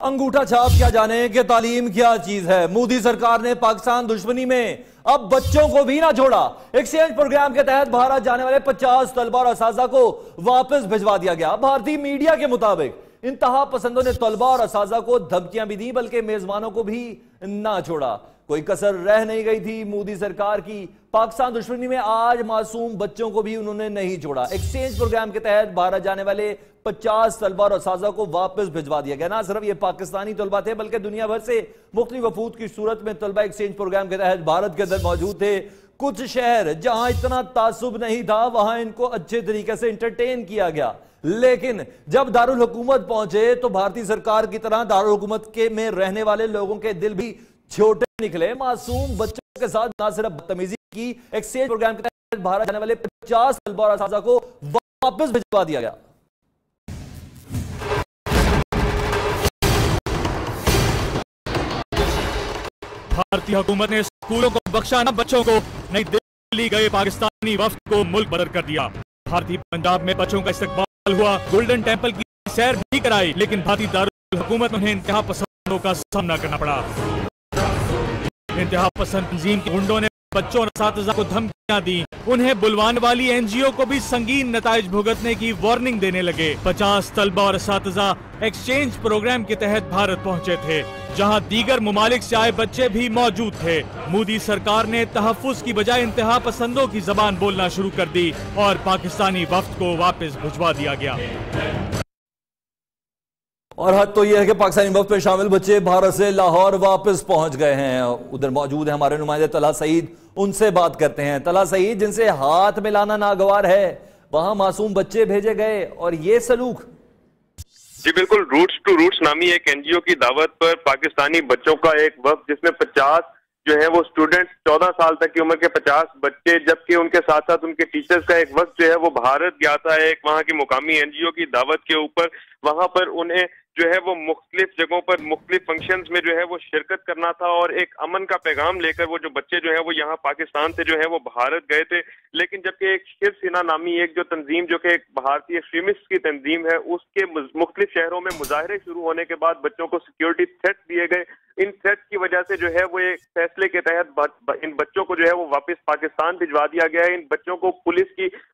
अंगूठा छाप क्या जाने कि तालीम क्या चीज है। मोदी सरकार ने पाकिस्तान दुश्मनी में अब बच्चों को भी ना छोड़ा। एक्सचेंज प्रोग्राम के तहत भारत जाने वाले 50 तलबा और असाजा को वापस भिजवा दिया गया। भारतीय मीडिया के मुताबिक इंतहा पसंदों ने तलबा और असाजा को धमकियां भी दी, बल्कि मेजबानों को भी ना छोड़ा। कोई कसर रह नहीं गई थी मोदी सरकार की। पाकिस्तान दुश्मनी में आज मासूम बच्चों को भी उन्होंने नहीं छोड़ा। एक्सचेंज प्रोग्राम के तहत भारत जाने वाले 50 तलबा और असाजा को वापस भिजवा दिया गया। ना सिर्फ ये पाकिस्तानी तलबा थे, बल्कि दुनिया भर से मुख्तलिफ वफूद की सूरत में तलबा एक्सचेंज प्रोग्राम के तहत भारत के अंदर मौजूद थे। कुछ शहर जहां इतना तासुब नहीं था, वहां इनको अच्छे तरीके से इंटरटेन किया गया। लेकिन जब दारुल हुकूमत पहुंचे तो भारतीय सरकार की तरह दारुल हुकूमत के में रहने वाले लोगों के दिल भी छोटे निकले। मासूम बच्चों के साथ ना सिर्फ बदतमीजी की, एक्सचेंज प्रोग्राम के तहत भारत जाने वाले 50 तलबा और असाजा को वापस भिजवा दिया गया। भारतीय हुकूमत ने स्कूलों को बख्शा न, बच्चों को नई दिल्ली गए पाकिस्तानी वफ्द को मुल्क बदर कर दिया। भारतीय पंजाब में बच्चों का इस्तकबाल हुआ, गोल्डन टेंपल की सैर भी कराई, लेकिन भारतीय दारुल हुकूमत उन्हें इंतहा पसंदों का सामना करना पड़ा। इंतहा पसंद तंजीम के गुंडों ने बच्चों और असातिज़ा को धमकियां दी। उन्हें बुलवाने वाली एनजीओ को भी संगीन नताइज भुगतने की वार्निंग देने लगे। 50 तलबा और असातिज़ा एक्सचेंज प्रोग्राम के तहत भारत पहुंचे थे, जहां दीगर मुमालिक से आए बच्चे भी मौजूद थे। मोदी सरकार ने तहफ्फुज़ की बजाय इंतहा पसंदों की जबान बोलना शुरू कर दी और पाकिस्तानी वफ्द को वापस भिजवा दिया गया। और हद तो यह है कि पाकिस्तानी वफ्द में शामिल बच्चे भारत से लाहौर वापस पहुंच गए हैं। उधर मौजूद है हमारे नुमाइंदे तलहा सईद, उनसे बात करते हैं। तलहा सईद, जिनसे हाथ मिलाना नागवार है, वहां मासूम बच्चे भेजे गए और ये सलूक। जी बिल्कुल, रूट्स टू रूट्स नामी एक एनजीओ की दावत पर पाकिस्तानी बच्चों का एक वफ्द, जिसमें 50 जो है वो स्टूडेंट्स, 14 साल तक की उम्र के 50 बच्चे, जबकि उनके साथ साथ उनके टीचर्स का एक वक्त जो है वो भारत गया था एक वहां की मुकामी एनजीओ की दावत के ऊपर। वहां पर उन्हें जो है वो मुख्तलिफ जगहों पर मुख्तलिफ फंक्शंस में जो है वो शिरकत करना था और एक अमन का पैगाम लेकर वो जो बच्चे जो है वो यहाँ पाकिस्तान से जो है वो भारत गए थे। लेकिन जबकि एक शिव सेना नामी एक जो तंजीम, जो कि एक भारतीय एक्सट्रीमिस्ट की तंजीम है, उसके मुख्तलिफ शहरों में मुजाहरे शुरू होने के बाद बच्चों को सिक्योरिटी थ्रेट दिए गए। इन थ्रेट की वजह से जो है वो एक फैसले के तहत इन बच्चों को जो है वो वापस पाकिस्तान भिजवा दिया गया है। इन बच्चों को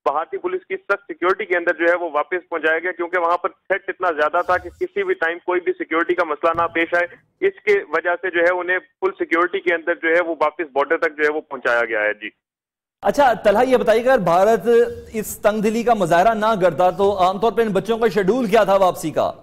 भारतीय पुलिस की सख्त सिक्योरिटी के अंदर जो है वो वापस पहुंचाया गया, क्योंकि वहां पर थ्रेट इतना ज्यादा था कि किसी भी टाइम कोई भी सिक्योरिटी का मसला ना पेश आए। इसके वजह से जो है उन्हें फुल सिक्योरिटी के अंदर जो है वो वापस बॉर्डर तक जो है वो पहुंचाया गया है। जी अच्छा तलहा, ये बताइए, अगर भारत इस तंगदिली का मुजाहरा ना करता तो आमतौर पर इन बच्चों का शेड्यूल क्या था वापसी का?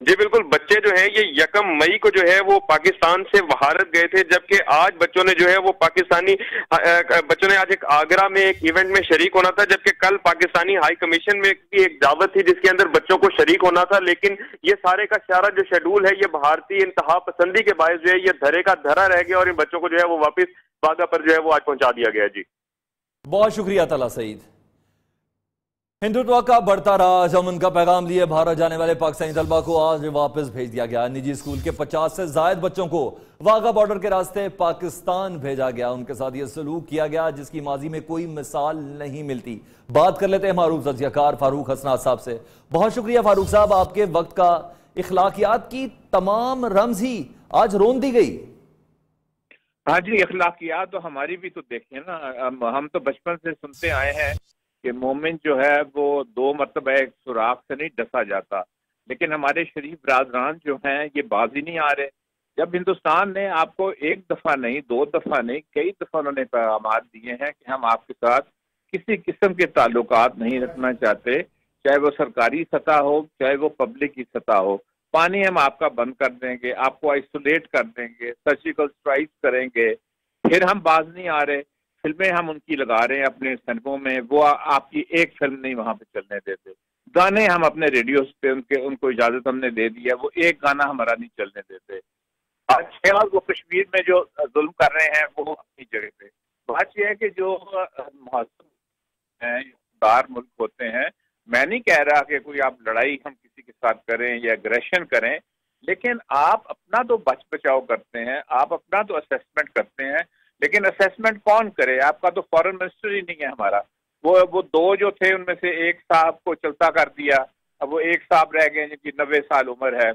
जी बिल्कुल, बच्चे जो है ये 1 मई को जो है वो पाकिस्तान से भारत गए थे, जबकि आज बच्चों ने जो है वो बच्चों ने आज एक आगरा में एक इवेंट में शरीक होना था, जबकि कल पाकिस्तानी हाई कमीशन में की एक दावत थी जिसके अंदर बच्चों को शरीक होना था। लेकिन ये सारे का सारा जो शेड्यूल है ये भारतीय इंतहा पसंदी के बायस जो है ये धरे का धरा रह गया और इन बच्चों को जो है वो वापस वाघा पर जो है वो आज पहुंचा दिया गया। जी बहुत शुक्रिया तलहा सईद। हिंदुत्व का बढ़ता राज, अमन का पैगाम लिए भारत जाने वाले पाकिस्तानी तलबा को आज वापस भेज दिया गया। निजी स्कूल के 50 से ज्यादा बच्चों को वाघा बॉर्डर के रास्ते पाकिस्तान भेजा गया। उनके साथ यह सलूक किया गया जिसकी माजी में कोई मिसाल नहीं मिलती। बात कर लेते हैं मारूफ तज़कियाकार फारूक हसनात साहब से। बहुत शुक्रिया फारूक साहब, आपके वक्त का इखलाकियात की तमाम रमज ही आज रोन दी गई। हाँ जी, इखलाकियात तो हमारी भी तो देखें ना, हम तो बचपन से सुनते आए हैं कि मोमिन जो है वो 2 मरतबा एक सुराख से नहीं डसा जाता, लेकिन हमारे शरीफ बरादरान जो हैं ये बाजी नहीं आ रहे। जब हिंदुस्तान ने आपको 1 दफा नहीं 2 दफा नहीं कई दफा उन्होंने पैगाम दिए हैं कि हम आपके साथ किसी किस्म के ताल्लुकात नहीं रखना चाहते, चाहे वो सरकारी सतह हो चाहे वो पब्लिक की सतह हो। पानी हम आपका बंद कर देंगे, आपको आइसोलेट कर देंगे, सर्जिकल स्ट्राइक करेंगे, फिर हम बाज नहीं आ रहे। फिल्में हम उनकी लगा रहे हैं अपने सिनेमों में, वो आपकी एक फिल्म नहीं वहां पे चलने देते। गाने हम अपने रेडियो पे उनको इजाजत हमने दे दी है, वो एक गाना हमारा नहीं चलने देते। आज वो कश्मीर में जो जुल्म कर रहे हैं वो अपनी जगह पे। बात यह है कि जो दार मुल्क होते हैं, मैं नहीं कह रहा कि कोई आप लड़ाई हम किसी के साथ करें या एग्रेशन करें, लेकिन आप अपना तो बच बचाव करते हैं, आप अपना तो असेसमेंट करते हैं, लेकिन असेसमेंट कौन करे? आपका तो फॉरेन मिनिस्टर ही नहीं है हमारा। वो 2 जो थे उनमें से एक साहब को चलता कर दिया, अब वो एक साहब रह गए जिनकी 90 साल उम्र है।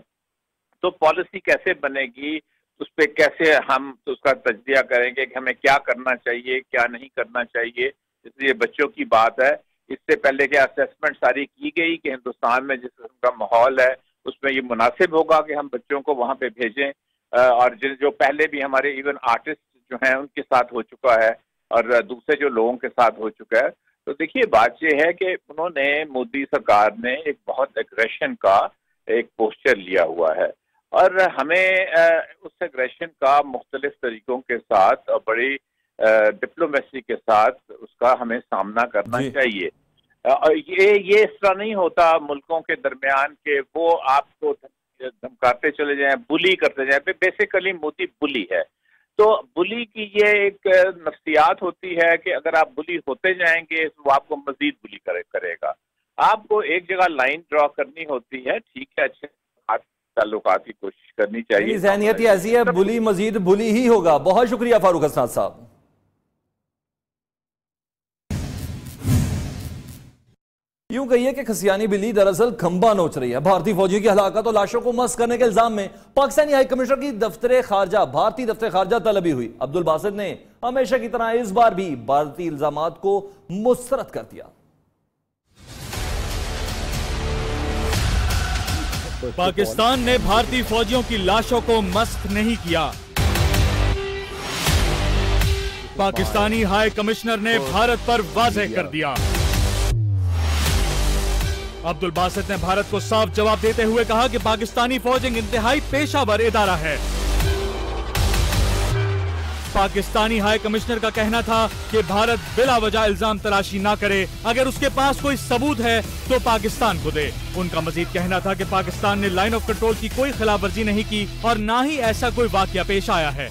तो पॉलिसी कैसे बनेगी, उस पर कैसे हम उसका तज्जिया करेंगे कि हमें क्या करना चाहिए, क्या नहीं करना चाहिए। इसलिए बच्चों की बात है। इससे पहले कि असेसमेंट सारी की गई कि हिंदुस्तान में जिस किस्म का माहौल है उसमें ये मुनासिब होगा कि हम बच्चों को वहाँ पे भेजें। और जो पहले भी हमारे इवन आर्टिस्ट जो हैं उनके साथ हो चुका है और दूसरे जो लोगों के साथ हो चुका है। तो देखिए बात यह है कि उन्होंने, मोदी सरकार ने एक बहुत एग्रेशन का एक पोस्चर लिया हुआ है और हमें उस एग्रेशन का मुख्तलिफ तरीकों के साथ और बड़ी डिप्लोमेसी के साथ उसका हमें सामना करना चाहिए। और ये इस तरह नहीं होता मुल्कों के दरमियान के वो आपको धमकाते चले जाएं, बुली करते जाएं। बेसिकली मोदी बुली है। तो बुली की ये एक नफ्सियात होती है कि अगर आप बुली होते जाएंगे तो आपको मजीद बुली करेगा। आपको एक जगह लाइन ड्रॉ करनी होती है, ठीक है, अच्छे ताल्लुकात की कोशिश करनी चाहिए। ज़हनियत ही ऐसी है, बुली मजीद बुली ही होगा। बहुत शुक्रिया फारूक हसनाद साहब। यूं कहिए कि खसियानी बिल्ली दरअसल खंबा नोच रही है। भारतीय फौजियों की हलाकत और लाशों को मस करने के इल्जाम में पाकिस्तानी हाई कमिश्नर की भारतीय दफ्तर खारजा तलबी हुई। अब्दुल बासित ने हमेशा की तरह इस बार भी भारतीय इल्जामात को मुस्तरद कर दिया। पाकिस्तान ने भारतीय फौजियों की लाशों को मस्क नहीं किया। पाकिस्तानी हाई कमिश्नर ने भारत पर वाज़ेह कर दिया। अब्दुल बासित ने भारत को साफ जवाब देते हुए कहा कि पाकिस्तानी फौज एक इंतहाई पेशावर इदारा है। पाकिस्तानी हाई कमिश्नर का कहना था कि भारत बिला वजह इल्जाम तराशी ना करे, अगर उसके पास कोई सबूत है तो पाकिस्तान को दे। उनका मजीद कहना था कि पाकिस्तान ने लाइन ऑफ कंट्रोल की कोई खिलाफ वर्जी नहीं की और ना ही ऐसा कोई वाकया पेश आया है।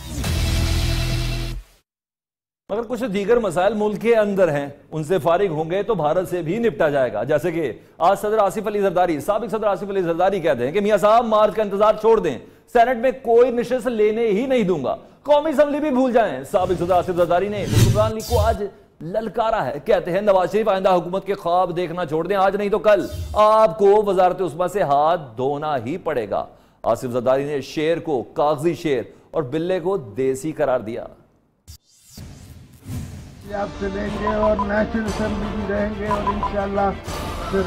मगर कुछ दीगर मसाइल मुल्क के अंदर हैं, उनसे फारिग होंगे तो भारत से भी निपटा जाएगा। जैसे कि आज सदर आसिफ अली जरदारी, साबिक सदर आसिफ अली जरदारी कहते हैं कि मियां साहब मार्च का इंतजार छोड़ दें, सेनेट में कोई निशस्त लेने ही नहीं दूंगा, कौमी असम्बली भी भूल जाएं। साबिक सदर आसिफ जरदारी ने हुक्मरान लीग को आज ललकारा है। कहते हैं नवाज शरीफ आइंदा हुकूमत के ख्वाब देखना छोड़ दें, आज नहीं तो कल आपको वजारत उस्मा से हाथ धोना ही पड़ेगा। आसिफ जरदारी ने शेर को कागजी शेर और बिल्ले को देसी करार दिया। आपसे लेंगे और नेशनल असेंबली भी रहेंगे और इंशाल्लाह फिर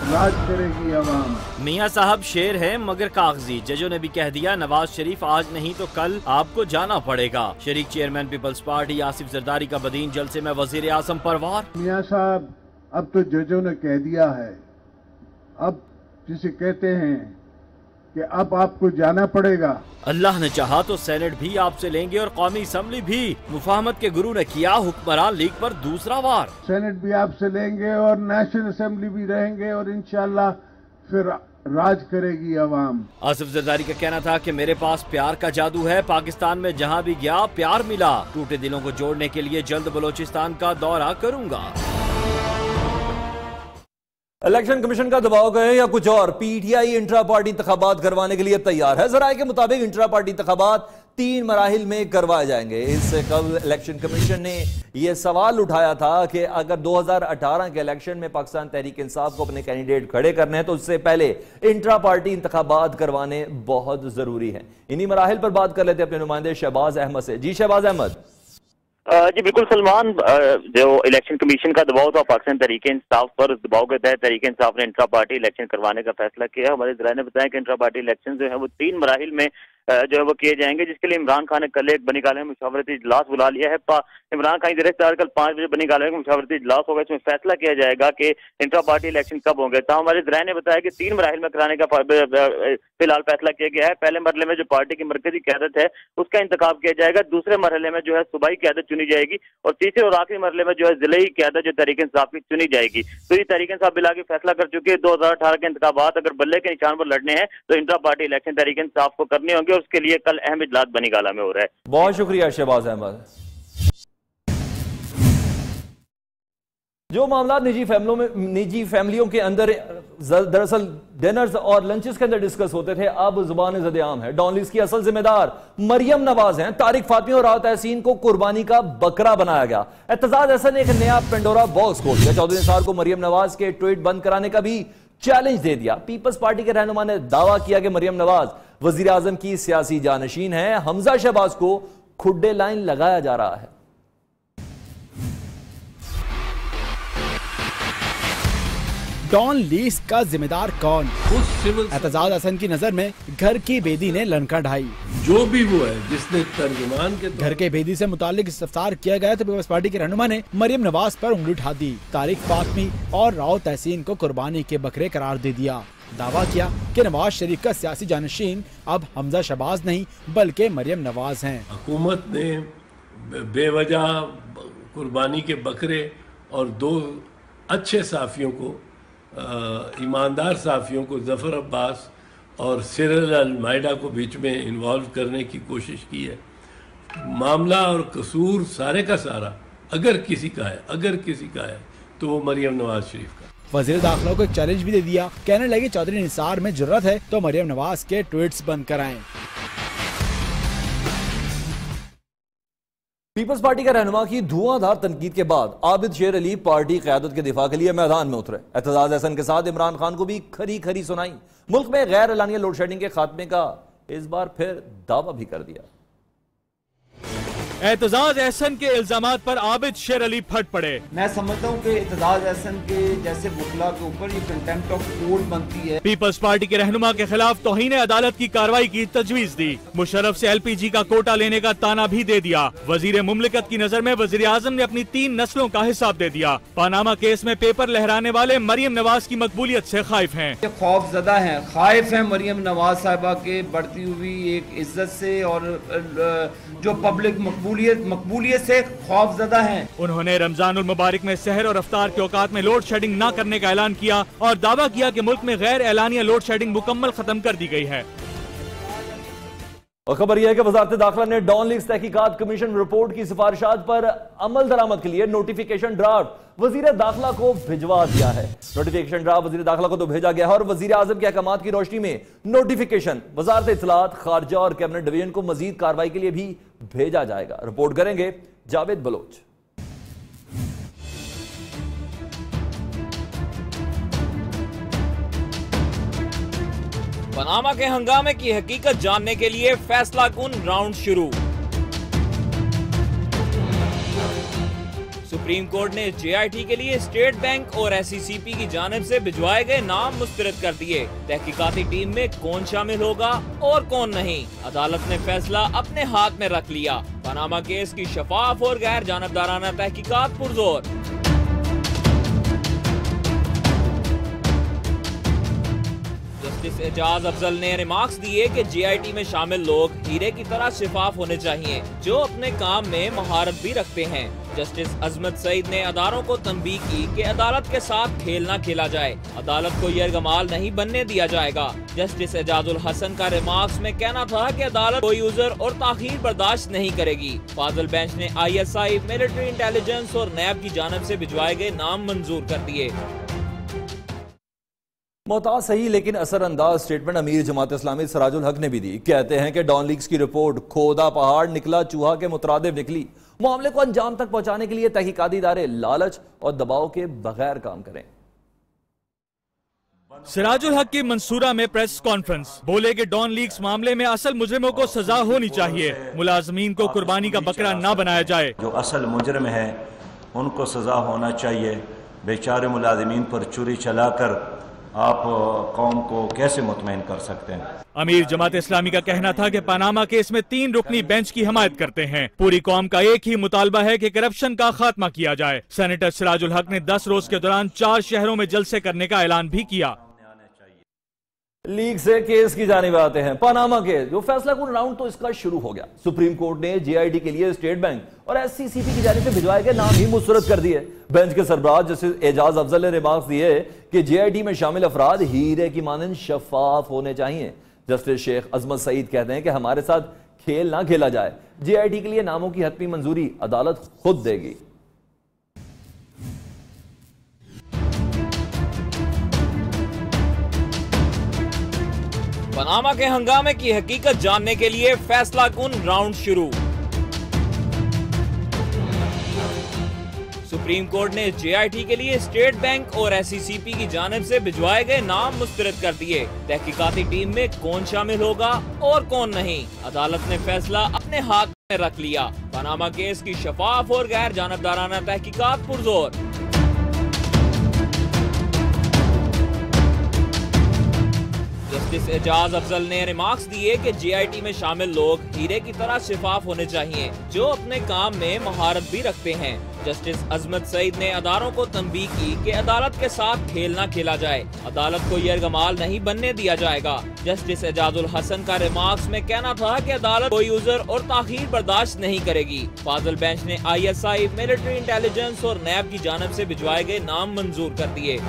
राज करेगी अवाम। मियां साहब शेर है मगर कागजी। जजों ने भी कह दिया नवाज शरीफ आज नहीं तो कल आपको जाना पड़ेगा। शरीक चेयरमैन पीपल्स पार्टी आसिफ जरदारी का बदीन जलसे में वजीर आजम पर वार। मियां साहब अब तो जजों ने कह दिया है, अब जिसे कहते हैं कि अब आपको जाना पड़ेगा। अल्लाह ने चाहा तो सेनेट भी आपसे लेंगे और कौमी असम्बली भी। मुफाहमत के गुरु ने किया हुक्मरान लीग पर दूसरा वार। सेनेट भी आपसे लेंगे और नेशनल असेंबली भी रहेंगे और इंशाल्लाह फिर राज करेगी अवाम। आसिफ जरदारी का कहना था कि मेरे पास प्यार का जादू है, पाकिस्तान में जहां भी गया प्यार मिला। टूटे दिलों को जोड़ने के लिए जल्द बलोचिस्तान का दौरा करूंगा। इलेक्शन कमीशन का दबाव गए या कुछ और, पीटीआई इंट्रा पार्टी इंतखाबात करवाने के लिए तैयार है। जराये के मुताबिक इंट्रा पार्टी इंतखाबात 3 मराहिल में करवाए जाएंगे। इससे कबल इलेक्शन कमीशन ने यह सवाल उठाया था कि अगर 2018 के इलेक्शन में पाकिस्तान तहरीक इंसाफ को अपने कैंडिडेट खड़े करने हैं तो उससे पहले इंट्रा पार्टी इंतखाबात करवाने बहुत जरूरी है। इन्हीं मराहिल पर बात कर लेते अपने नुमाइंदे शहबाज अहमद से। जी शहबाज अहमद। जी बिल्कुल सलमान, जो इलेक्शन कमीशन का दबाव था पाकिस्तान तहरीक इंसाफ पर, उस दबाव के तहत तहरीक इंसाफ ने इंट्रा पार्टी इलेक्शन करवाने का फैसला किया। हमारे जराये ने बताया कि इंट्रा पार्टी इलेक्शन जो है वो 3 मराहिल में जो है वो किए जाएंगे, जिसके लिए इमरान खान ने कल एक बनी काले में मुशावरती इजलास बुला लिया है। इमरान खान की तरफ कल 5 बजे बनी काले में मुशावरती इजलास होगा। इसमें फैसला किया जाएगा कि इंट्रा पार्टी इलेक्शन कब होंगे। तो हमारे जराये ने बताया कि 3 मराहिल में कराने का फिलहाल फैसला किया गया है। पहले मरहले में जो पार्टी की मरकजी क़यादत है उसका इंतखाब किया जाएगा। दूसरे मरहले में जो है सूबाई क़यादत चुनी जाएगी और तीसरे और आखिरी मरहले में जो है जिले की क़यादत जो तहरीक इंसाफ की चुनी जाएगी। तो ये तहरीक इंसाफ बिला के फैसला कर चुकी है 2018 के इंतखाबात अगर बल्ले के निशान पर लड़ने हैं तो intra party election Tehreek Insaf को करने होंगे और उसके लिए कल अहम इजलास बनी गाला में हो रहा है। बहुत शुक्रिया शहबाज अहमद। जो मामला निजी फैमिलियों के अंदर दरअसल डिनर्स और लंचेस के अंदर डिस्कस होते थे, अब जुबान ज़द-ए-आम है। डॉनलिस की असल जिम्मेदार मरियम नवाज हैं। तारिक फातमी और राहत तहसीन को कुर्बानी का बकरा बनाया गया। एतजाज हसन ने एक नया पेंडोरा बॉक्स खोल दिया। 14 निसार को मरियम नवाज के ट्वीट बंद कराने का भी चैलेंज दे दिया। पीपल्स पार्टी के रहनुमा ने दावा किया कि मरियम नवाज वजीर आजम की सियासी जानशीन है, हमजा शहबाज को खुड्डे लाइन लगाया जा रहा है। डॉन लीक्स का जिम्मेदार कौन? एतजाज हसन की नजर में घर की बेदी ने लंका ढाई। जो भी वो है जिसने तर्जुमान के घर के बेदी से मुतालिक इस्तफसार किया गया तो पीपल्स पार्टी के रहनुमा ने मरियम नवाज पर उंगली उठा दी। तारिक फातमी और राव तहसीन को कुर्बानी के बकरे करार दे दिया। दावा किया कि नवाज शरीफ का सियासी जानशीन अब हमजा शहबाज नहीं बल्कि मरियम नवाज हैं। हुकूमत ने बेवजह कुर्बानी के बकरे और 2 अच्छे साफियों को, ईमानदार साफियों को, जफर अब्बास और सिरल अल-माइडा को बीच में इन्वॉल्व करने की कोशिश की है। मामला और कसूर सारे का सारा अगर किसी का है तो वो मरियम नवाज शरीफ का। वजीर दाखिला को एक चैलेंज भी दे दिया। कहने लगे चौधरी निसार में जरूरत है तो मरियम नवाज के ट्वीट्स बंद कराएं। पीपल्स पार्टी का रहनुमा की धुआंधार तनकीद के बाद आबिद शेर अली पार्टी क़यादत के दिफा के लिए मैदान में उतरे। एतजाज हसन के साथ इमरान खान को भी खरी खरी सुनाई। मुल्क में गैर एलानिया लोड शेडिंग के खात्मे का इस बार फिर दावा भी कर दिया। एतजाज एहसन के इल्जामात पर आबिद शेर अली फट पड़े। मैं समझता हूँ कि एतजाज एहसन के जैसे बुखला के ऊपर ये कंटेम्प्ट ऑफ कोर्ट बनती है। पीपल्स पार्टी के रहनुमा के खिलाफ तौहीन अदालत की कार्रवाई की तजवीज दी। मुशर्रफ से LPG का कोटा लेने का ताना भी दे दिया। वजीर मुमलिकत की नजर में वजीर आजम ने अपनी 3 नस्लों का हिसाब दे दिया। पानामा केस में पेपर लहराने वाले मरियम नवाज की मकबूलियत से खाइफ हैं। खौफजदा हैं, खाइफ हैं मरियम नवाज साहिबा के बढ़ती हुई एक इज्जत से और जो पब्लिक मकबूलियत से खौफजदा हैं। उन्होंने रमजानुल मुबारक में सहर और अफ्तार के औकात में लोड शेडिंग न करने का ऐलान किया और दावा किया कि मुल्क में गैर एलानिया लोड शेडिंग मुकम्मल खत्म कर दी गई है। और खबर यह है कि वजारत दाखिला ने डॉन लीक्स तहकीकात कमीशन रिपोर्ट की सिफारिशात पर अमल दरामद के लिए नोटिफिकेशन ड्राफ्ट वजीर दाखिला को भिजवा दिया है। नोटिफिकेशन ड्राफ्ट वजीर दाखिला को तो भेजा गया है और वजीर आजम के अहकामात की रोशनी में नोटिफिकेशन वजारत इत्तलात, खारजा और कैबिनेट डिवीजन को मजीद कार्रवाई के लिए भी भेजा जाएगा। रिपोर्ट करेंगे जावेद बलोच। पनामा के हंगामे की हकीकत जानने के लिए फैसला कुन राउंड शुरू। सुप्रीम कोर्ट ने JIT के लिए स्टेट बैंक और SCCP की जानिब से भिजवाए गए नाम मुस्तरद कर दिए। तहकीकाती टीम में कौन शामिल होगा और कौन नहीं, अदालत ने फैसला अपने हाथ में रख लिया। पनामा केस की शफाफ और गैर जानबदाराना तहकीकात पुरजोर। जस्टिस एजाज अफजल ने रिमार्क्स दिए कि JIT में शामिल लोग हीरे की तरह शिफाफ होने चाहिए जो अपने काम में महारत भी रखते हैं। जस्टिस अजमत सईद ने अदारों को तंबीह की कि अदालत के साथ खेल न खेला जाए, अदालत को यरगमाल नहीं बनने दिया जाएगा। जस्टिस एजाजुल हसन का रिमार्क्स में कहना था कि अदालत कोई उज़र और ताखीर बर्दाश्त नहीं करेगी। फाजल बेंच ने ISI, मिलिट्री इंटेलिजेंस और नैब की जानिब से भिजवाए गए नाम मंजूर कर दिए। मोहताज सही लेकिन असरअंदाज स्टेटमेंट अमीर जमात इस्लामी सराजुल हक ने भी दी। कहते हैं कि डॉन लीक्स की रिपोर्ट खोदा पहाड़ निकला चूहा के मुतरादिफ निकली। मामले को अंजाम तक पहुंचाने के लिए तहकीकाती इदारे लालच और दबाव के बगैर काम करें। सिराजुल हक की मंसूरा में प्रेस कॉन्फ्रेंस, बोले कि डॉन लीक्स मामले में असल मुजरिमों को सजा होनी चाहिए, मुलाजमीन को कुर्बानी का बकरा ना बनाया जाए। जो असल मुजरिम है उनको सजा होना चाहिए। बेचारे मुलाजमीन पर चुरी चलाकर आप कौम को कैसे मुतमईन कर सकते हैं। अमीर जमात इस्लामी का कहना था कि पनामा केस में 3 रुकनी बेंच की हमायत करते हैं। पूरी कौम का एक ही मुतालबा है कि करप्शन का खात्मा किया जाए। सेनेटर सिराजुल हक ने 10 रोज के दौरान 4 शहरों में जलसे करने का ऐलान भी किया। लीग से केस की जानिब आते हैं। पनामा केस जो फैसला कुन राउंड तो इसका शुरू हो गया। सुप्रीम कोर्ट ने JIT के लिए स्टेट बैंक और SCCP की जानिब से भिजवाए गए नाम ही मुस्तरद कर दिए। बेंच के सरबराह जस्टिस एजाज अफजल ने रिमार्क्स दिए कि JIT में शामिल अफराद हीरे की मानंद शफाफ होने चाहिए। जस्टिस शेख अजमत सईद कहते हैं कि हमारे साथ खेल ना खेला जाए। JIT के लिए नामों की हतमी मंजूरी अदालत खुद देगी। पनामा के हंगामे की हकीकत जानने के लिए फैसला कुन राउंड शुरू। सुप्रीम कोर्ट ने JIT के लिए स्टेट बैंक और SCCP की जानिब से भिजवाए गए नाम मुस्तरद कर दिए। तहकीकाती टीम में कौन शामिल होगा और कौन नहीं, अदालत ने फैसला अपने हाथ में रख लिया। पनामा केस की शफाफ और गैर जानबदाराना तहकीकात पुरजोर। जस्टिस एजाज अफजल ने रिमार्क्स दिए कि JIT में शामिल लोग हीरे की तरह शिफाफ होने चाहिए, जो अपने काम में महारत भी रखते हैं। जस्टिस अजमत सईद ने अदारों को तंबीह की कि अदालत के साथ खेल न खेला जाए, अदालत को यरगमाल नहीं बनने दिया जाएगा। जस्टिस एजाजुल हसन का रिमार्क्स में कहना था कि अदालत कोई उज़र और ताखीर बर्दाश्त नहीं करेगी। फाजल बेंच ने ISI, मिलिट्री इंटेलिजेंस और नैब की जानिब से भिजवाए गए नाम मंजूर कर दिए।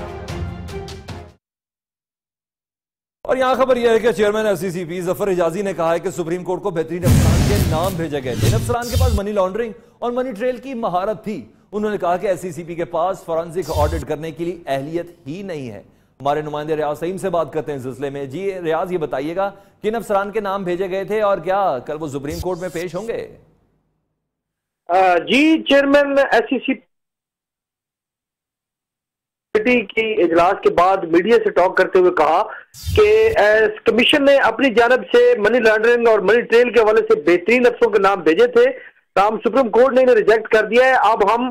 और यहाँ खबर यह है कि चेयरमैन SCCP जफर हिजाजी ने कहा है कि सुप्रीम कोर्ट को बेहतरीन अफसरान के नाम भेजे गए थे। इन अफसरान के पास मनी लॉन्ड्रिंग और मनी ट्रेल की महारत थी। उन्होंने कहा कि SCCP के पास फॉरेंसिक ऑडिट करने के लिए अहलियत ही नहीं है। हमारे नुमाइंदे रियाज सईम से बात करते हैं इस सिलसिले में। जी रियाज, ये बताइएगा किन अफसरान के नाम भेजे गए थे और क्या कल वो सुप्रीम कोर्ट में पेश होंगे? जी, चेयरमैन SCCP की इजलास के बाद मीडिया से टॉक करते हुए कहा कि कमीशन ने अपनी जानब से मनी लॉन्ड्रिंग और मनी ट्रेल के हवाले से बेहतरीन अफसरों के नाम भेजे थे, नाम सुप्रीम कोर्ट ने इन्हें रिजेक्ट कर दिया है। अब हम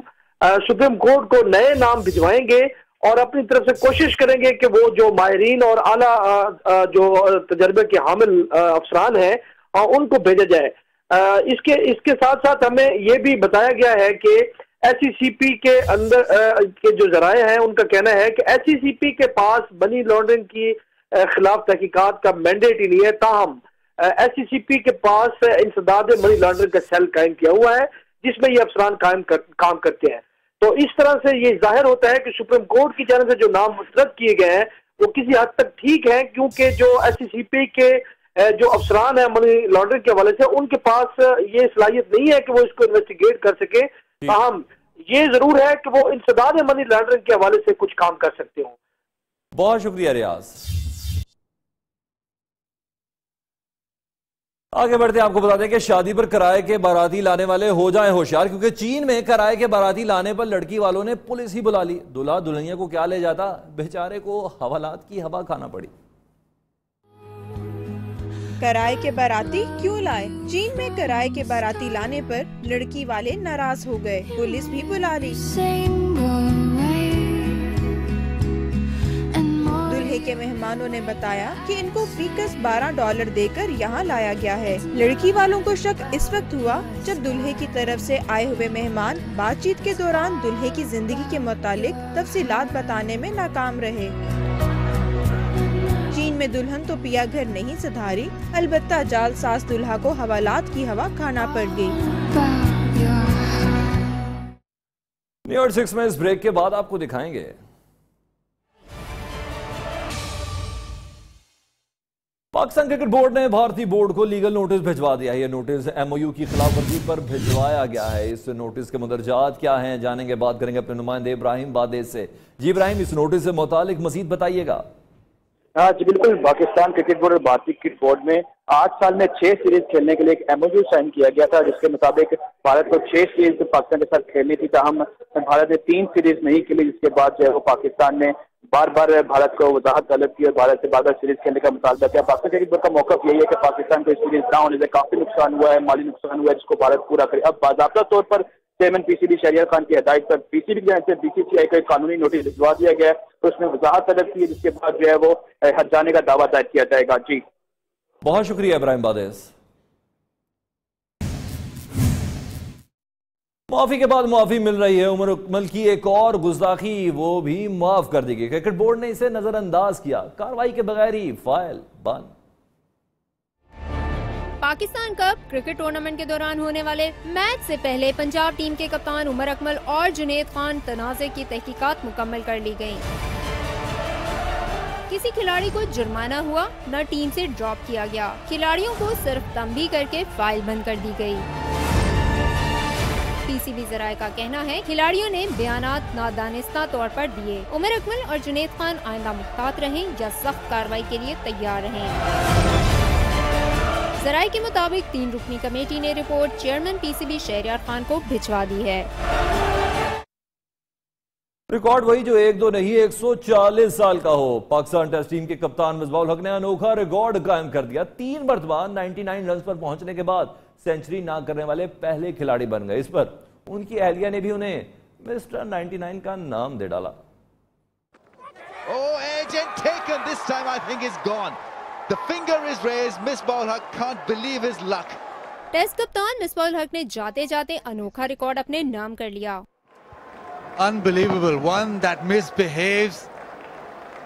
सुप्रीम कोर्ट को नए नाम भिजवाएंगे और अपनी तरफ से कोशिश करेंगे कि वो जो माहिरीन और आला जो तजर्बे के हामिल अफसरान हैं उनको भेजा जाए। इसके साथ साथ हमें ये भी बताया गया है कि SCCP के अंदर के जो जराए हैं उनका कहना है कि SCCP के पास मनी लॉन्ड्रिंग की खिलाफ तहकीकात का मैंडेट ही नहीं है। ताहम SCCP के पास इंसदाद मनी लॉन्ड्रिंग का सेल कायम किया हुआ है जिसमें ये अफसरान काम करते हैं। तो इस तरह से ये जाहिर होता है कि सुप्रीम कोर्ट की जानिब से जो नाम मुस्तरद किए गए हैं वो किसी हद तक ठीक है, क्योंकि जो SCCP के जो अफसरान है मनी लॉन्ड्रिंग के हवाले से उनके पास ये सलाहियत नहीं है कि वो इसको इन्वेस्टिगेट कर सके। ताहम ये जरूर है कि वो इंसदाद मनी लॉन्ड्रिंग के हवाले से कुछ काम कर सकते हो। बहुत शुक्रिया रियाज। आगे बढ़ते आपको बता दें कि शादी पर किराए के बाराती लाने वाले हो जाएं होशियार, क्योंकि चीन में किराए के बाराती लाने पर लड़की वालों ने पुलिस ही बुला ली। दूल्हा दुल्हनिया को क्या ले जाता, बेचारे को हवालात की हवा खाना पड़ी। किराए के बाराती क्यों लाए? चीन में किराए के बाराती लाने पर लड़की वाले नाराज हो गए, पुलिस भी बुला ली। दूल्हे के मेहमानों ने बताया कि इनको फीकस $12 देकर यहाँ लाया गया है। लड़की वालों को शक इस वक्त हुआ जब दूल्हे की तरफ से आए हुए मेहमान बातचीत के दौरान दूल्हे की जिंदगी के मुतालिक तफसीलात बताने में नाकाम रहे। चीन में दुल्हन तो पिया घर नहीं सुधारी, अलबत्ता जालसाज दुल्हा को हवालात की हवा खाना पड़ गई। न्यूयॉर्क 6 में इस ब्रेक के बाद आपको दिखाएंगे। पाकिस्तान क्रिकेट बोर्ड ने भारतीय बोर्ड को लीगल नोटिस भिजवा दिया है। यह नोटिस MOU की खिलाफवर्जी पर भिजवाया गया है। इस नोटिस के मुदरजात क्या हैं जानेंगे, बात करेंगे अपने नुमाइंदे इब्राहिम बादेज से। जी इब्राहिम, इस नोटिस से मुतालिक मजीद बताइएगा। हाँ जी बिल्कुल, पाकिस्तान क्रिकेट बोर्ड और भारतीय क्रिकेट बोर्ड में 8 साल में 6 सीरीज खेलने के लिए एक MOU साइन किया गया था, जिसके मुताबिक भारत को 6 सीरीज पाकिस्तान के साथ खेलनी थी। ताहम भारत ने 3 सीरीज नहीं खेली, जिसके बाद जो है वो पाकिस्तान ने बार बार भारत को वजाहत तलब की और भारत से बार बार सीरीज खेलने का मुतालबा किया। पाकिस्तान क्रिकेट बोर्ड का मौक़िफ़ यही है कि पाकिस्तान को सीरीज ना होने से काफी नुकसान हुआ है, माली नुकसान हुआ है, जिसको भारत पूरा करे। अब बाज़ाब्ता तौर पर चेयरमैन PCB शहरियार खान की हिदायत पर PCB की जानिब से BCCI को एक कानूनी नोटिस भिजवा दिया गया है, तो उसमें वजाहत तलब की है, जिसके बाद जो है वो हट जाने का दावा दायर किया जाएगा। जी बहुत शुक्रिया इब्राहिम बादेज। माफी के बाद माफी मिल रही है। उमर अकमल की एक और गुस्ताखी वो भी माफ कर दी गई। क्रिकेट बोर्ड ने इसे नजरअंदाज किया, कार्रवाई के बगैर ही फाइल बंद। पाकिस्तान कप क्रिकेट टूर्नामेंट के दौरान होने वाले मैच से पहले पंजाब टीम के कप्तान उमर अकमल और जुनैद खान तनाज़े की तहकीकात मुकम्मल कर ली गयी। किसी खिलाड़ी को जुर्माना हुआ, न टीम से ड्रॉप किया गया। खिलाड़ियों को सिर्फ तंबीह करके फाइल बंद कर दी गई। PCB जराए का कहना है खिलाड़ियों ने बयानात नादानिस्ता तौर पर दिए। उमर अकमल और जुनैद खान आइंदा मुहतात रहें या सख्त कार्रवाई के लिए तैयार रहें। जराए के मुताबिक 3 रुकनी कमेटी ने report chairman PCB Shaharyar Khan को भिजवा दी है। रिकॉर्ड वही जो एक दो नहीं 140 साल का हो। पाकिस्तान टेस्ट टीम के कप्तान मिसबाहुल हक ने अनोखा रिकॉर्ड कायम कर दिया। 3 मरतबा 99 रन पर पहुंचने के बाद सेंचुरी ना करने वाले पहले खिलाड़ी बन गए। इस पर उनकी अहलिया ने भी उन्हें मिस्टर 99 का नाम दे डाला। Oh, edge and taken. This time I think is gone. The finger is raised. Misbahul Haq can't believe his luck. Test कप्तान मिसबाहुल हक ने जाते जाते अनोखा रिकॉर्ड अपने नाम कर लिया। Unbelievable. One that misbehaves.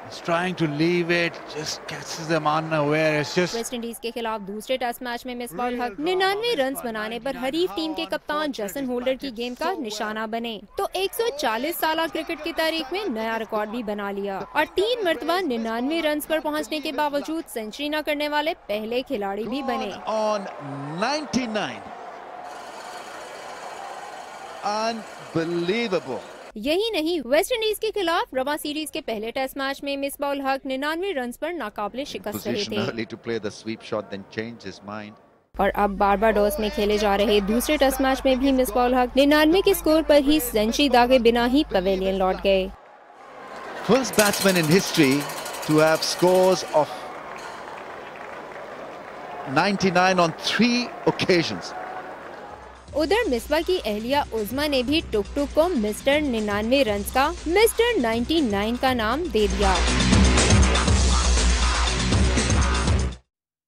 He's trying to leave it. Just catches them unaware. It's just. West Indies के खिलाफ दूसरे टेस्ट मैच में मिसबाहुल हक 99 रन बनाने पर हरीफ टीम के कप्तान जसन होल्डर की गेंद का निशाना बने तो 140 साल क्रिकेट की तारीख में नया रिकॉर्ड भी बना लिया और 3 मरतबा 99 रन पर पहुंचने के बावजूद सेंचुरी न करने वाले पहले खिलाड़ी भी बने। On 99. Unbelievable. यही नहीं, वेस्ट इंडीज के खिलाफ रवा सीरीज के पहले टेस्ट मैच में मिसबाहुल हक 99 रन पर नाकाबिले शिकस्त रहे थे और अब बारबाडोस में खेले जा रहे दूसरे टेस्ट मैच में भी मिसबाहुल हक 99 के स्कोर पर ही सेंचुरी दागे बिना ही पवेलियन लौट गए। First batsman in history to have scores of 99 on 3 occasions. उधर मिसबा की अहलिया उज़मा ने भी टुक टुक को मिस्टर 99 रन का मिस्टर 99 का नाम दे दिया।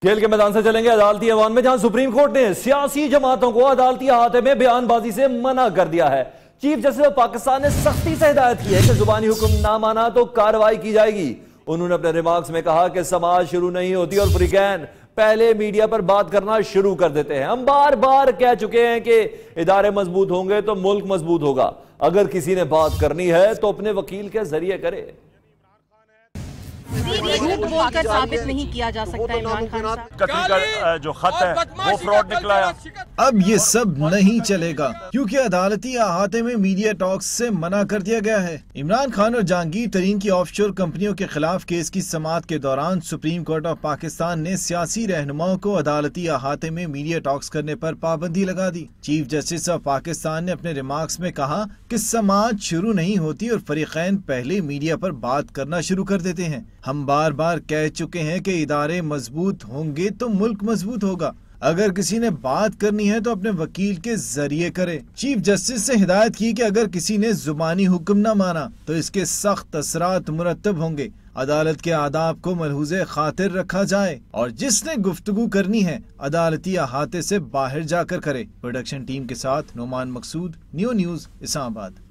खेल के मैदान से चलेंगे अदालती ऐवान में, जहां सुप्रीम कोर्ट ने सियासी जमातों को अदालती अहाते में बयानबाजी से मना कर दिया है। चीफ जस्टिस ऑफ पाकिस्तान ने सख्ती से हिदायत की है कि जुबानी हुक्म ना माना तो कार्रवाई की जाएगी। उन्होंने अपने रिमार्क्स में कहा कि समाज शुरू नहीं होती और फ्रीकैन पहले मीडिया पर बात करना शुरू कर देते हैं। हम बार बार कह चुके हैं कि इदारे मजबूत होंगे तो मुल्क मजबूत होगा। अगर किसी ने बात करनी है तो अपने वकील के जरिए करे। झूठ बोलकर साबित नहीं किया जा सकता इमरान खान का जो खत है वो फ्रॉड निकला है। अब ये सब नहीं चलेगा क्योंकि अदालती अहाते में मीडिया टॉक्स से मना कर दिया गया है। इमरान खान और जहांगीर तरीन की ऑफशोर कंपनियों के खिलाफ केस की समाअत के दौरान सुप्रीम कोर्ट ऑफ पाकिस्तान ने सियासी रहनुमाओं को अदालती अहाते में मीडिया टॉक्स करने पर पाबंदी लगा दी। चीफ जस्टिस ऑफ पाकिस्तान ने अपने रिमार्क्स में कहा कि समाअत शुरू नहीं होती और फरीकैन पहले मीडिया पर बात करना शुरू कर देते हैं। हम बार बार कह चुके हैं कि इदारे मजबूत होंगे तो मुल्क मजबूत होगा। अगर किसी ने बात करनी है तो अपने वकील के जरिए करे। चीफ जस्टिस से हिदायत की कि अगर किसी ने जुबानी हुक्म न माना तो इसके सख्त असरात मुरतब होंगे। अदालत के आदाब को मलहूज़े खातिर रखा जाए और जिसने गुफ्तगू करनी है अदालती अहाते से बाहर जाकर करे। प्रोडक्शन टीम के साथ नोमान मकसूद, न्यू न्यूज इस्लामाबाद।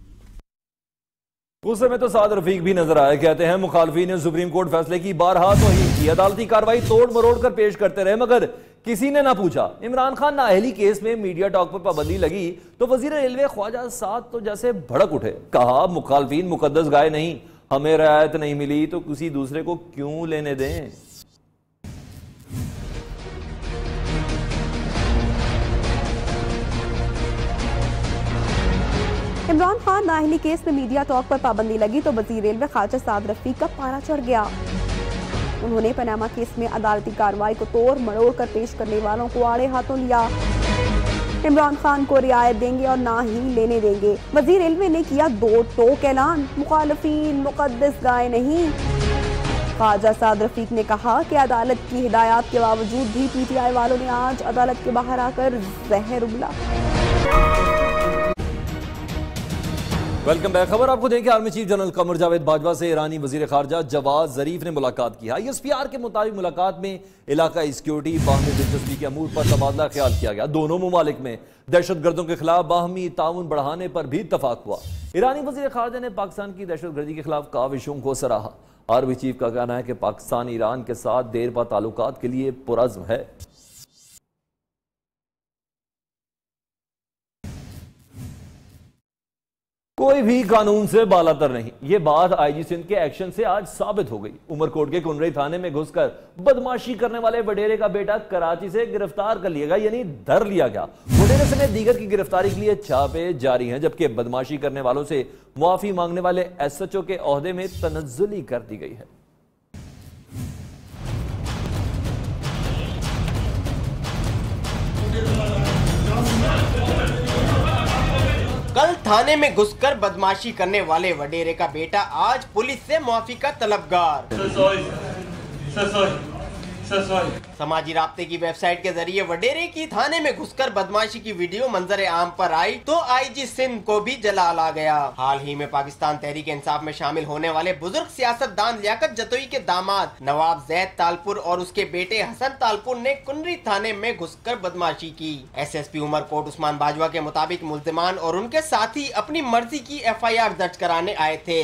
गुस्से में तो साद रफीक भी नजर आए। कहते हैं मुखालफी ने सुप्रीम कोर्ट फैसले की बारहा तौहीन की। अदालती कार्रवाई तोड़ मरोड़ कर पेश करते रहे मगर किसी ने ना पूछा। इमरान खान नाअहली केस में मीडिया टॉक पर पाबंदी लगी तो वजीर रेलवे ख्वाजा साद तो जैसे भड़क उठे। कहा मुखालफीन मुकद्दस गाय नहीं, हमें रियायत नहीं मिली तो किसी दूसरे को क्यों लेने दें। इमरान खान नाअहली केस में मीडिया टॉक पर पाबंदी लगी तो वजीर रेलवे ख्वाजा साद रफीक का पारा चढ़ गया। उन्होंने पनामा केस में अदालती कार्रवाई को तोड़ मरोड़ कर पेश करने वालों को आड़े हाथों लिया। इमरान खान को रियायत देंगे और ना ही लेने देंगे। वजीर रेलवे ने किया 2 टोक ऐलान, मुखालफीन मुकद्दस गाय नहीं। ख्वाजा साद रफीक ने कहा कि अदालत की हिदायत के बावजूद भी PTI वालों ने आज अदालत के बाहर आकर जहर उगला। Welcome back. खबर आपको दें कि army chief general Qamar Javed Bajwa से ईरानी वजीर खारजा जवाद जरीफ ने मुलाकात की। ISPR के मुताबिक मुलाकात में इलाकाई सिक्योरिटी बाहमी दिलचस्पी के अमूर पर तबादला ख्याल किया गया। दोनों ममालिक में दहशतगर्दों के खिलाफ बाहमी ताउन बढ़ाने पर भी इत्तफाक हुआ। ईरानी वजीर खारजा ने पाकिस्तान की दहशतगर्दी के खिलाफ काविशों को सराहा। आर्मी चीफ का कहना है कि पाकिस्तान ईरान के साथ देरपा ताल्लुकात के लिए पुरज़्म है। कोई भी कानून से बालातर नहीं, ये बात IG सिंध के एक्शन से आज साबित हो गई। उमरकोट के कुनरई थाने में घुसकर बदमाशी करने वाले वडेरे का बेटा कराची से गिरफ्तार कर लिया गया, यानी धर लिया गया। वडेरे समेत दीगर की गिरफ्तारी के लिए छापे जारी हैं, जबकि बदमाशी करने वालों से मुआफी मांगने वाले SHO के ओहदे में तनज्जुली कर दी गई है। कल थाने में घुसकर बदमाशी करने वाले वडेरे का बेटा आज पुलिस से माफी का तलबगार। समाजी राब्ते की वेबसाइट के जरिए वडेरे की थाने में घुसकर बदमाशी की वीडियो मंजर आम पर आई तो आईजी सिंध को भी जलाल आ गया। हाल ही में पाकिस्तान तहरीक इंसाफ में शामिल होने वाले बुजुर्ग सियासतदान लियाकत जतोई के दामाद नवाब जैद तालपुर और उसके बेटे हसन तालपुर ने कुनरी थाने में घुसकर बदमाशी की। SSP उमरकोट उस्मान बाजवा के मुताबिक मुल्जिमान और उनके साथी अपनी मर्जी की FIR दर्ज कराने आए थे।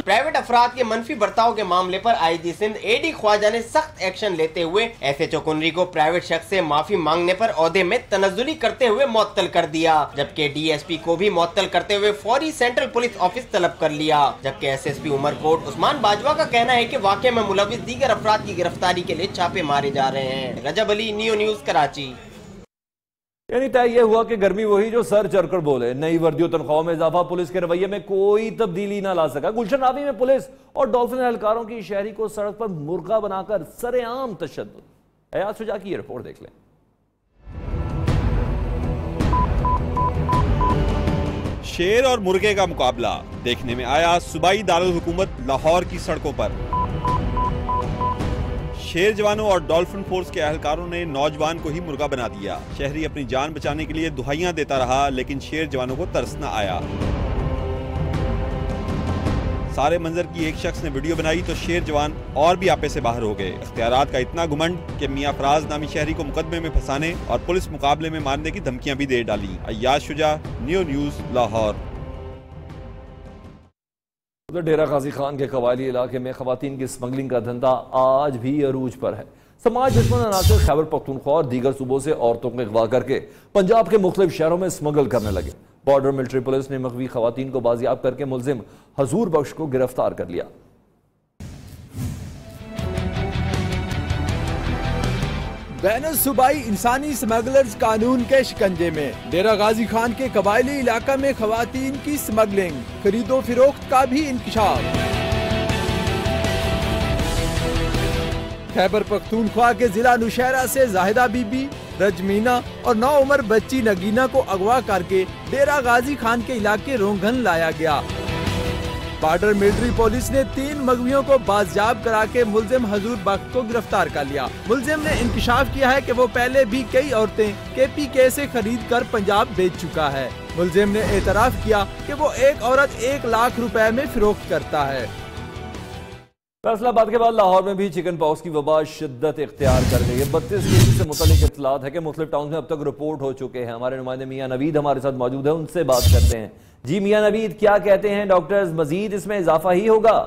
प्राइवेट अफराद के मनफी बर्ताव के मामले पर आईजी सिंध AD ख्वाजा ने सख्त एक्शन लेते हुए SHO कुनरी को प्राइवेट शख्स से माफी मांगने पर ओहदे में तनज़्ज़ुली करते हुए मुअत्तल कर दिया, जबकि DSP को भी मुअत्तल करते हुए फौरी सेंट्रल पुलिस ऑफिस तलब कर लिया। जबकि SSP उमरकोट उस्मान बाजवा का कहना है कि वाक़े में मुलविस दीगर अफराद की गिरफ्तारी के लिए छापे मारे जा रहे हैं। रजब अली, नियो न्यूज, कराची। यानी तय यह हुआ कि गर्मी वही जो सर चढ़कर बोले। नई वर्दियों तनख्वाहों में इजाफा पुलिस के रवैये में कोई तब्दीली ना ला सका। गुलशन रावी में पुलिस और डॉल्फिन एहलकारों की शहरी को सड़क पर मुर्गा बनाकर सरेआम तशद्दुद। अयाज शुजा की रिपोर्ट देख लें। शेर और मुर्गे का मुकाबला देखने में आया सूबाई दारुल हुकूमत लाहौर की सड़कों पर। शेर जवानों और डॉल्फिन फोर्स के एहलकारों ने नौजवान को ही मुर्गा बना दिया। शहरी अपनी जान बचाने के लिए दुहाइयां देता रहा, लेकिन शेर जवानों को तरस न आया। सारे मंजर की एक शख्स ने वीडियो बनाई तो शेर जवान और भी आपे से बाहर हो गए। इख्तियारात का इतना घुमंड कि मियां फराज नामी शहरी को मुकदमे में फंसाने और पुलिस मुकाबले में मारने की धमकियां भी दे डाली। Ayaz Shuja, neo news, Lahore. उधर डेरा गाजी खान के कबायली इलाके में खवातीन की स्मगलिंग का धंधा आज भी अरूज पर है। समाज दुश्मन अनासर खैबर पख्तूनख्वा और दीगर सूबों से औरतों को अगवा करके पंजाब के मुख्तलिफ शहरों में स्मगल करने लगे। बॉर्डर मिलिट्री पुलिस ने मगवी खवातीन को बाजियाब करके मुलजिम हजूर बख्श को गिरफ्तार कर लिया। बैनुल सूबाई इंसानी स्मगलर्स कानून के शिकंजे में डेरा गाजी खान के कबायली इलाका में खवातीन की स्मगलिंग, खरीदो फिरोख्त का भी इंकिशाफ। खैबर पख्तूनख्वा के जिला नौशहरा से जाहिदा बीबी, रजमीना और 9 उम्र बच्ची नगीना को अगवा करके डेरा गाजी खान के इलाके रोंगन लाया गया। बॉर्डर मिलिट्री पुलिस ने 3 मगवियों को बाजियाब करा के मुलजिम हजूर बख्श को गिरफ्तार कर लिया। मुलजिम ने इंकिशाफ किया है कि वो पहले भी कई औरतें KPK से खरीद कर पंजाब बेच चुका है। मुलजिम ने एतराफ किया कि वो एक औरत 1 लाख रुपए में फरोख्त करता है। फैसलाबाद के बाद लाहौर में भी चिकन पॉक्स की वबा शिद्दत इख्तियार कर गई है। 32 केसेस से मुतालिक इत्तलात है कि मुख्तलिफ टाउन में अब तक रिपोर्ट हो चुके हैं। हमारे नुमाइंदे मियां नवीद हमारे साथ मौजूद है, उनसे बात करते हैं। जी मियां नवीद, क्या कहते हैं डॉक्टर्स, मजीद इसमें इजाफा ही होगा?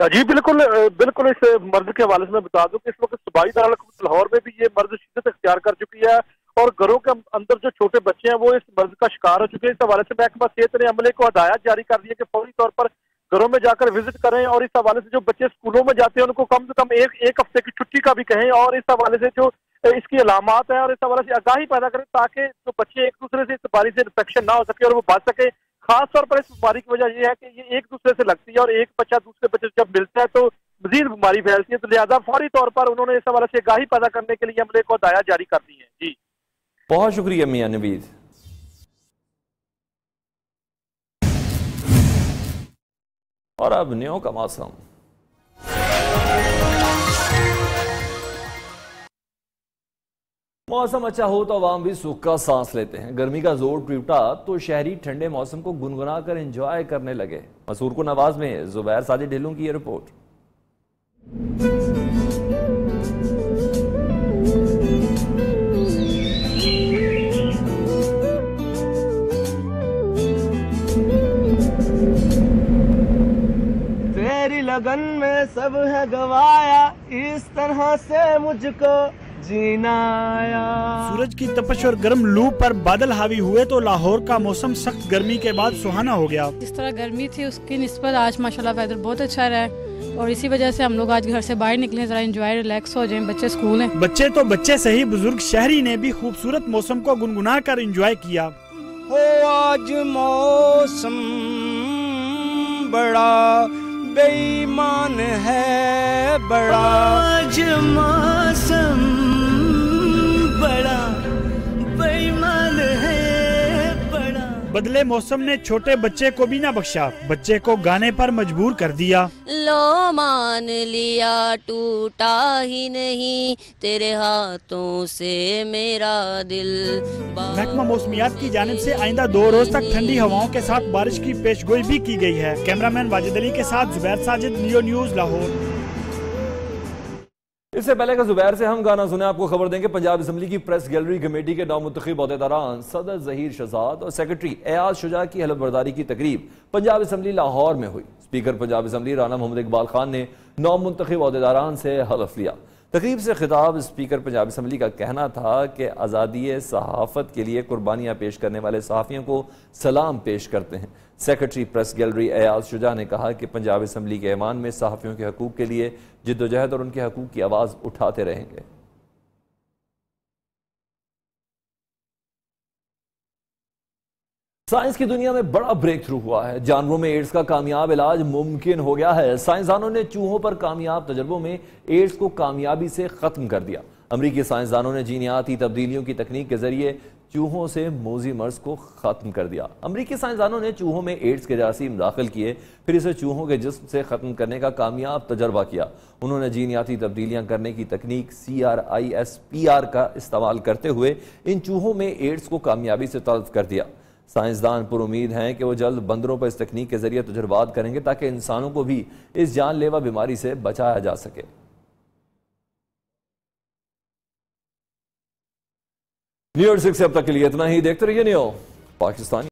जी बिल्कुल बिल्कुल। इस मर्ज के हवाले से मैं बता दूं कि इस वक्त सूबाई दारुल हुकूमत लाहौर में भी ये मर्ज शिद्दत इख्तियार कर चुकी है और घरों के अंदर जो छोटे बच्चे हैं वो इस मर्ज का शिकार हो चुके हैं। इस हवाले से महकमा सेहत ने अमले को हदायत जारी कर दी है कि फौरी तौर पर घरों में जाकर विजिट करें और इस हवाले से जो बच्चे स्कूलों में जाते हैं उनको कम से कम एक हफ्ते की छुट्टी का भी कहें और इस हवाले से जो इसकी अलामात है और इस हवाले से आगाही पैदा करें ताकि जो बच्चे एक दूसरे से इस बीमारी से इन्फेक्शन ना हो सके और वो बच सके। खास तौर पर इस बीमारी की वजह यह है कि ये एक दूसरे से लगती है और एक बच्चा दूसरे बच्चे से जब मिलता है तो मजीद बीमारी फैलती है। तो लिहाजा फौरी तौर पर उन्होंने इस हवाले से आगाही पैदा करने के लिए अमले को हदायत जारी कर दी है। जी बहुत शुक्रिया मियां नवीद। और अब न्यो का मौसम। मौसम अच्छा हो तो आवाम भी सुख का सांस लेते हैं। गर्मी का जोर टूटा तो शहरी ठंडे मौसम को गुनगुना कर एंजॉय करने लगे। मसूर को नवाज में जुबैर साजिद ढिल्लों की ये रिपोर्ट। तेरी लगन में सब है गवाया, इस तरह से मुझको जीना आया। सूरज की तपश और गर्म लू पर बादल हावी हुए तो लाहौर का मौसम सख्त गर्मी के बाद सुहाना हो गया। जिस तरह गर्मी थी उसकी निस्बत आज माशाल्लाह वेदर बहुत अच्छा रहा है और इसी वजह से हम लोग आज घर से बाहर निकले, जरा एंजॉय रिलैक्स हो जाएं। बच्चे स्कूल हैं। बच्चे तो बच्चे सही, बुजुर्ग शहरी ने भी खूबसूरत मौसम को गुनगुना कर एंजॉय किया। हो आज मौसम बड़ा बेईमान है, बड़ा आज मौसम बड़ा बदले मौसम ने छोटे बच्चे को भी न बख्शा, बच्चे को गाने पर मजबूर कर दिया। लो मान लिया टूटा ही नहीं तेरे हाथों से मेरा दिल। महकमा मौसमियात की जानिब से आइंदा 2 रोज तक ठंडी हवाओं के साथ बारिश की पेशगोई भी की गई है। कैमरामैन वाजिद अली के साथ जुबैर साजिद, लियो न्यूज, लाहौर। इससे पहले का जुबैर से हम गाना सुने, आपको खबर देंगे पंजाब असेंबली की प्रेस गैलरी कमेटी के नामुंतखब ओहदेदारान सदर जहीर शहजाद और सेक्रेटरी एयाज शुजा की हलफबरदारी की तकरीब पंजाब असेंबली लाहौर में हुई। स्पीकर पंजाब असेंबली राना मोहम्मद इकबाल खान ने नामुंतखब ओहदेदारान से हलफ लिया। तकरीब से खिताब स्पीकर पंजाब असेंबली का कहना था कि आज़ादी सहाफ़त के लिए कुर्बानियाँ पेश करने वाले सहाफ़ियों को सलाम पेश करते हैं। Secretary press gallery Ayaz Shuja ने कहा कि पंजाब असेंबली के ऐवान में सहाफ़ियों के हकूक़ के लिए जिद्दोजहद और उनके हकूक़ की आवाज़ उठाते रहेंगे। साइंस की दुनिया में बड़ा ब्रेक थ्रू हुआ है। जानवरों में एड्स का कामयाब इलाज मुमकिन हो गया है। साइंसदानों ने चूहों पर कामयाब तजर्बों में एड्स को कामयाबी से खत्म कर दिया। अमरीकी साइंसदानों ने जीनियाती तब्दीलियों की तकनीक के जरिए चूहों से मोजी मर्ज को खत्म कर दिया। अमरीकी साइंसदानों ने चूहों में एड्स के जरासीम दाखिल किए, फिर इसे चूहों के जिस्म से खत्म करने का कामयाब तजर्बा किया। उन्होंने जीनियाती तब्दीलियां करने की तकनीक CRISPR का इस्तेमाल करते हुए इन चूहों में एड्स को कामयाबी से तल्फ कर दिया। साइंसदान पुरुमीद हैं कि वो जल्द बंदरों पर इस तकनीक के जरिए तजुर्बात करेंगे ताकि इंसानों को भी इस जानलेवा बीमारी से बचाया जा सके। न्यूयॉर्क 6 से अब तक के लिए इतना ही। देखते रहिए न्यूयॉर्क पाकिस्तान।